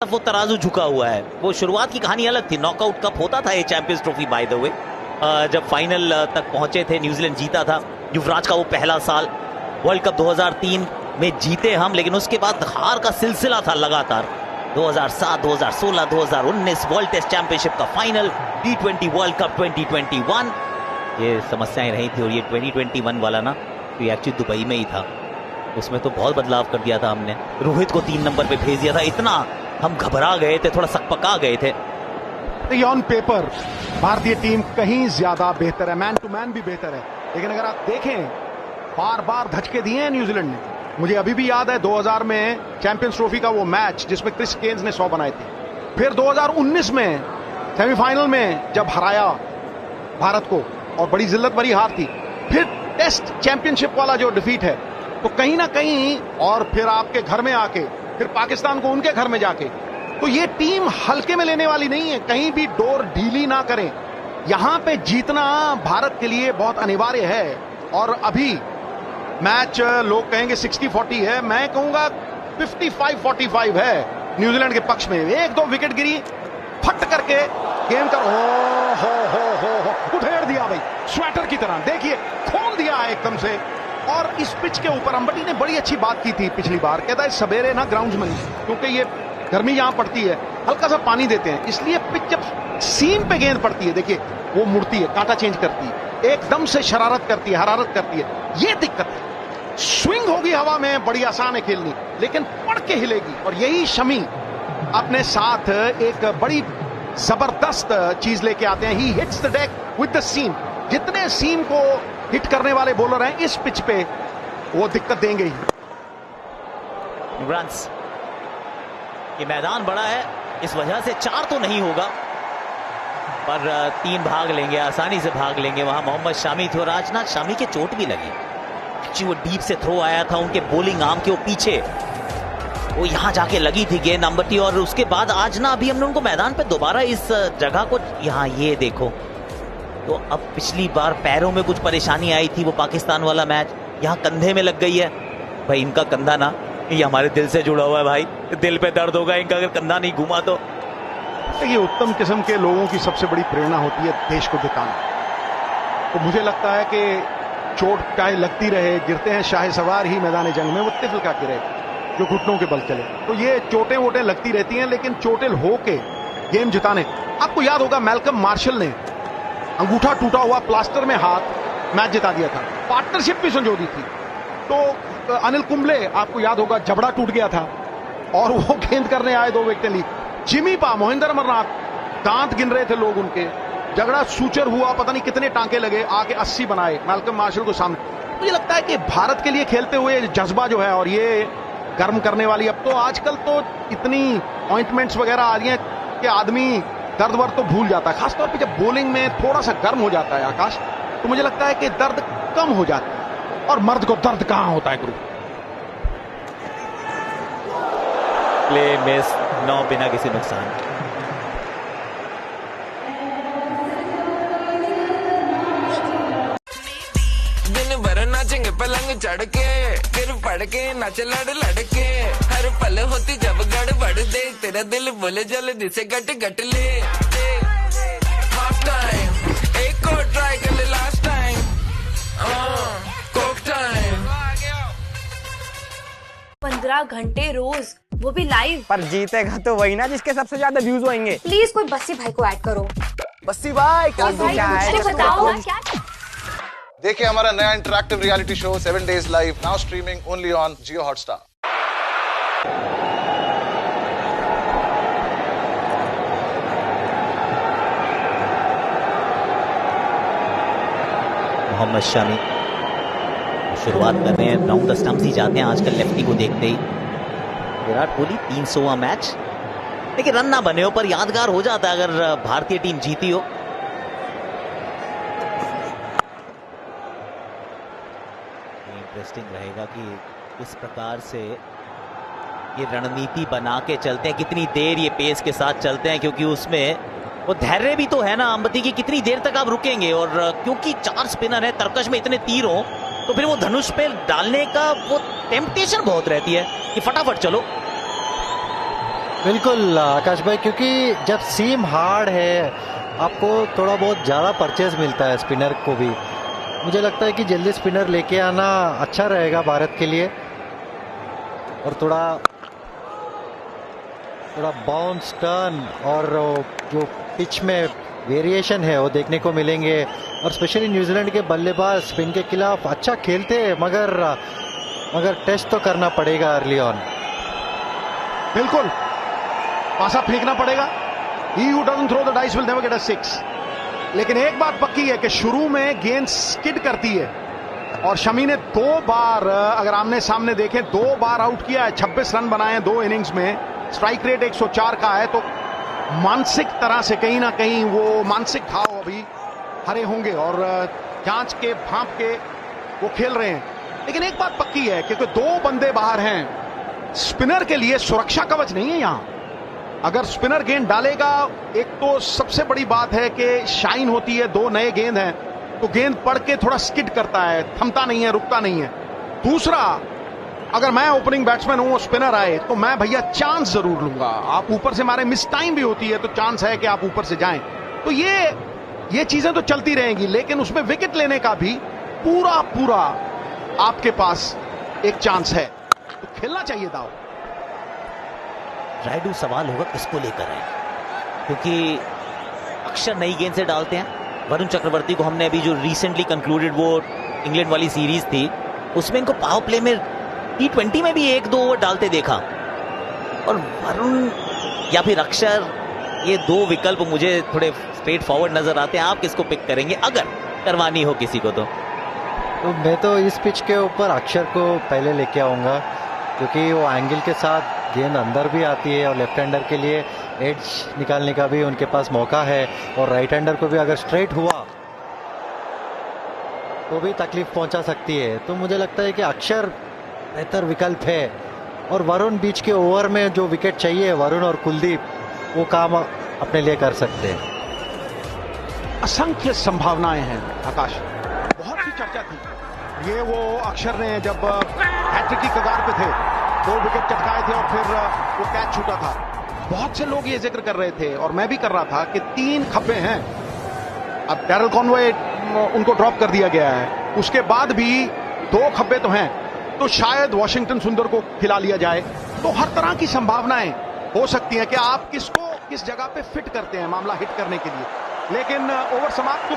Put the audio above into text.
वो तराजू झुका हुआ है। वो शुरुआत की कहानी अलग थी, नॉकआउट कप होता था ये champions trophy by the way. जब फाइनल तक पहुंचे थे, न्यूजीलैंड जीता था। युवराज का वो पहला साल, वर्ल्ड कप 2003 में जीते हम, लेकिन उसके बाद हार का सिलसिला था लगातार। 2007, 2016, 2019 वर्ल्ड टेस्ट चैंपियनशिप का फाइनल, T20 वर्ल्ड कप 2021, ये समस्याएं रही थी। और ये 2021 वाला ना, तो ये एक्चुअली दुबई में ही था। उसमें तो बहुत बदलाव कर दिया था हमने। रोहित को 3 नंबर पे भेज दिया था। इतना हम घबरा गए थे, थोड़ा सकपका गए थे। ऑन पेपर भारतीय टीम कहीं ज्यादा बेहतर है, मैन टू मैन भी बेहतर है, लेकिन अगर आप देखें बार बार धचके दिए हैं न्यूजीलैंड ने। मुझे अभी भी याद है 2000 में चैंपियंस ट्रॉफी का वो मैच जिसमें क्रिस केन्स ने 100 बनाए थे। फिर 2019 में सेमीफाइनल में जब हराया भारत को, और बड़ी जिल्लत भरी हार थी। फिर टेस्ट चैंपियनशिप वाला जो डिफीट है, तो कहीं ना कहीं, और फिर आपके घर में आके, फिर पाकिस्तान को उनके घर में जाके, तो ये टीम हल्के में लेने वाली नहीं है। कहीं भी डोर ढीली ना करें। यहां पे जीतना भारत के लिए बहुत अनिवार्य है। और अभी मैच लोग कहेंगे 60-40 है, मैं कहूंगा 55-45 है न्यूजीलैंड के पक्ष में। 1-2 विकेट गिरी, फट करके गेम कर हो उधेड़ दिया भाई, स्वेटर की तरह। देखिए खोल दिया है एकदम से। और इस पिच के ऊपर अंबटी ने बड़ी अच्छी बात की थी पिछली बार, कहता है सवेरे ना ग्राउंड्समैन, क्योंकि ये गर्मी यहां पड़ती है, हल्का सा पानी देते हैं, इसलिए पिच जब सीम पे गेंद पड़ती है, देखिए वो मुड़ती है, कांटा चेंज करती है, एकदम से शरारत करती है, हरारत करती है। ये दिक्कत है। स्विंग होगी हवा में, बड़ी आसान है खेलनी, लेकिन पड़ के हिलेगी। और यही शमी अपने साथ एक बड़ी जबरदस्त चीज लेके आते हैं। He hits the deck with the seam. जितने सीम को हिट करने वाले बॉलर हैं इस पिच पे, वो दिक्कत देंगे ही। रन्स, ये मैदान बड़ा है, इस वजह से 4 तो नहीं होगा, पर 3 भाग लेंगे, आसानी से भाग लेंगे। वहां मोहम्मद शामी थे और आज ना शामी के चोट भी लगी। वो डीप से थ्रो आया था उनके बॉलिंग आर्म के वो पीछे, वो यहां जाके लगी थी गेंद अंबटी। और उसके बाद आज ना अभी हमने उनको मैदान पे दोबारा इस जगह को, यहाँ ये देखो, तो अब पिछली बार पैरों में कुछ परेशानी आई थी, वो पाकिस्तान वाला मैच, यहाँ कंधे में लग गई है। भाई इनका कंधा ना, ये हमारे दिल से जुड़ा हुआ है भाई, दिल पे दर्द होगा इनका अगर कंधा नहीं घूमा तो। ये उत्तम किस्म के लोगों की सबसे बड़ी प्रेरणा होती है देश को जिताना। तो मुझे लगता है कि चोट चाहे लगती रहे, गिरते हैं शाह सवार ही मैदान जंग में, वो तिफल का गिरे जो घुटनों के बल चले। तो ये चोटें वोटें लगती रहती हैं, लेकिन चोटिल होके गेम जिताने। आपको याद होगा मैल्कम मार्शल ने अंगूठा टूटा हुआ प्लास्टर में हाथ मैच जिता दिया था, पार्टनरशिप भी संजोदी थी। तो अनिल कुंबले, आपको याद होगा, जबड़ा टूट गया था और वो गेंद करने आए 2 विकेट ली। जिमी पा, मोहिंदर अमरनाथ, दांत गिन रहे थे लोग उनके, झगड़ा सूचर हुआ, पता नहीं कितने टांके लगे, आके 80 बनाए मैल्कम मार्शल को सामने। मुझे लगता है कि भारत के लिए खेलते हुए जज्बा जो है, और ये गर्म करने वाली, अब तो आजकल तो इतनी ऑइंटमेंट्स वगैरह आ रही हैं कि आदमी दर्द वर्द तो भूल जाता है, खासतौर पे जब बॉलिंग में थोड़ा सा गर्म हो जाता है आकाश, तो मुझे लगता है कि दर्द कम हो जाता है। और मर्द को दर्द कहां होता है गुरु। प्ले मिस, 9 बिना किसी नुकसान। दिन भर नाचेंगे पलंग चढ़ के, फिर पड़ के नाचे लड़ लड़के, हर पल होती जब गड़बड़ दे, तेरा दिल बोले जल्दी से गट गट ले। हाफ टाइम एक और ट्राई कर ले, लास्ट टाइम कोक टाइम। 15 घंटे रोज, वो भी लाइव। पर जीतेगा तो वही ना जिसके सबसे ज्यादा व्यूज होंगे। प्लीज कोई बस्सी भाई को ऐड करो। बस्सी भाई क्या है, बताओ ना क्या। देखिए हमारा नया interactive reality show 7 Days Live, now streaming only on Jio Hotstar. Mohammed Shami शुरुआत कर रहे हैं, राउंड द स्टंप्स ही जाते हैं आजकल लेफ्टी को देखते ही। विराट कोहली 300वां मैच, लेकिन रन ना बने हो पर यादगार हो जाता है अगर भारतीय टीम जीती हो। इंटरेस्टिंग रहेगा कि किस प्रकार से ये रणनीति बना के चलते हैं, कितनी देर ये पेस के साथ चलते हैं, क्योंकि उसमें वो धैर्य भी तो है ना अंबती की, कितनी देर तक आप रुकेंगे। और क्योंकि 4 स्पिनर है, तरकश में इतने तीर हो, तो फिर वो धनुष पे डालने का वो टेम्पटेशन बहुत रहती है कि फटाफट चलो। बिल्कुल आकाश भाई, क्योंकि जब सीम हार्ड है आपको थोड़ा बहुत ज़्यादा परचेस मिलता है स्पिनर को भी। मुझे लगता है कि जल्दी स्पिनर लेके आना अच्छा रहेगा भारत के लिए, और थोड़ा बाउंस टर्न और जो पिच में वेरिएशन है वो देखने को मिलेंगे। और स्पेशली न्यूजीलैंड के बल्लेबाज स्पिन के खिलाफ अच्छा खेलते हैं, मगर टेस्ट तो करना पड़ेगा अर्ली ऑन। बिल्कुल पासा फेंकना पड़ेगा। He who doesn't throw the dice will never get a 6। लेकिन एक बात पक्की है कि शुरू में गेंद स्किड करती है, और शमी ने 2 बार, अगर आमने सामने देखें, 2 बार आउट किया है, 26 रन बनाए हैं 2 इनिंग्स में, स्ट्राइक रेट 104 का है। तो मानसिक तरह से कहीं ना कहीं वो मानसिक घाव अभी हरे होंगे और जांच के भांप के वो खेल रहे हैं। लेकिन एक बात पक्की है कि 2 बंदे बाहर हैं, स्पिनर के लिए सुरक्षा कवच नहीं है यहां। अगर स्पिनर गेंद डालेगा, एक तो सबसे बड़ी बात है कि शाइन होती है, 2 नए गेंद हैं तो गेंद पड़ के थोड़ा स्किड करता है, थमता नहीं है, रुकता नहीं है। दूसरा, अगर मैं ओपनिंग बैट्समैन हूं, स्पिनर आए तो मैं भैया चांस जरूर लूंगा। आप ऊपर से मारे, मिस टाइम भी होती है तो चांस है कि आप ऊपर से जाएं। तो ये चीजें तो चलती रहेंगी, लेकिन उसमें विकेट लेने का भी पूरा आपके पास एक चांस है, तो खेलना चाहिए दाव। राइडू सवाल होगा किसको लेकर है, क्योंकि अक्षर नई गेंद से डालते हैं। वरुण चक्रवर्ती को हमने अभी जो रिसेंटली कंक्लूडेड वो इंग्लैंड वाली सीरीज थी उसमें इनको पावर प्ले में T20 में भी 1-2 ओवर डालते देखा, और वरुण या फिर अक्षर, ये 2 विकल्प मुझे थोड़े स्ट्रेट फॉरवर्ड नजर आते हैं। आप किसको पिक करेंगे अगर करवानी हो किसी को? तो मैं तो इस पिच के ऊपर अक्षर को पहले लेके आऊंगा, क्योंकि वो एंगल के साथ गेंद अंदर भी आती है और लेफ्ट हैंडर के लिए एज निकालने का भी उनके पास मौका है, और राइट हैंडर को भी अगर स्ट्रेट हुआ तो भी तकलीफ पहुंचा सकती है। तो मुझे लगता है कि अक्षर बेहतर विकल्प है, और वरुण बीच के ओवर में जो विकेट चाहिए, वरुण और कुलदीप वो काम अपने लिए कर सकते हैं। असंख्य संभावनाएं हैं आकाश, बहुत सी चर्चा थी। ये वो अक्षर ने जब हैट्रिक की कगार पे थे, 2 विकेट चटकाए थे और फिर वो कैच छूटा था, बहुत से लोग ये जिक्र कर रहे थे और मैं भी कर रहा था कि 3 खब्बे हैं। अब डैरल कॉनवे उनको ड्रॉप कर दिया गया है, उसके बाद भी 2 खब्बे तो हैं, तो शायद वॉशिंगटन सुंदर को खिला लिया जाए। तो हर तरह की संभावनाएं हो सकती हैं कि आप किसको किस जगह पे फिट करते हैं मामला हिट करने के लिए। लेकिन ओवर समाप्त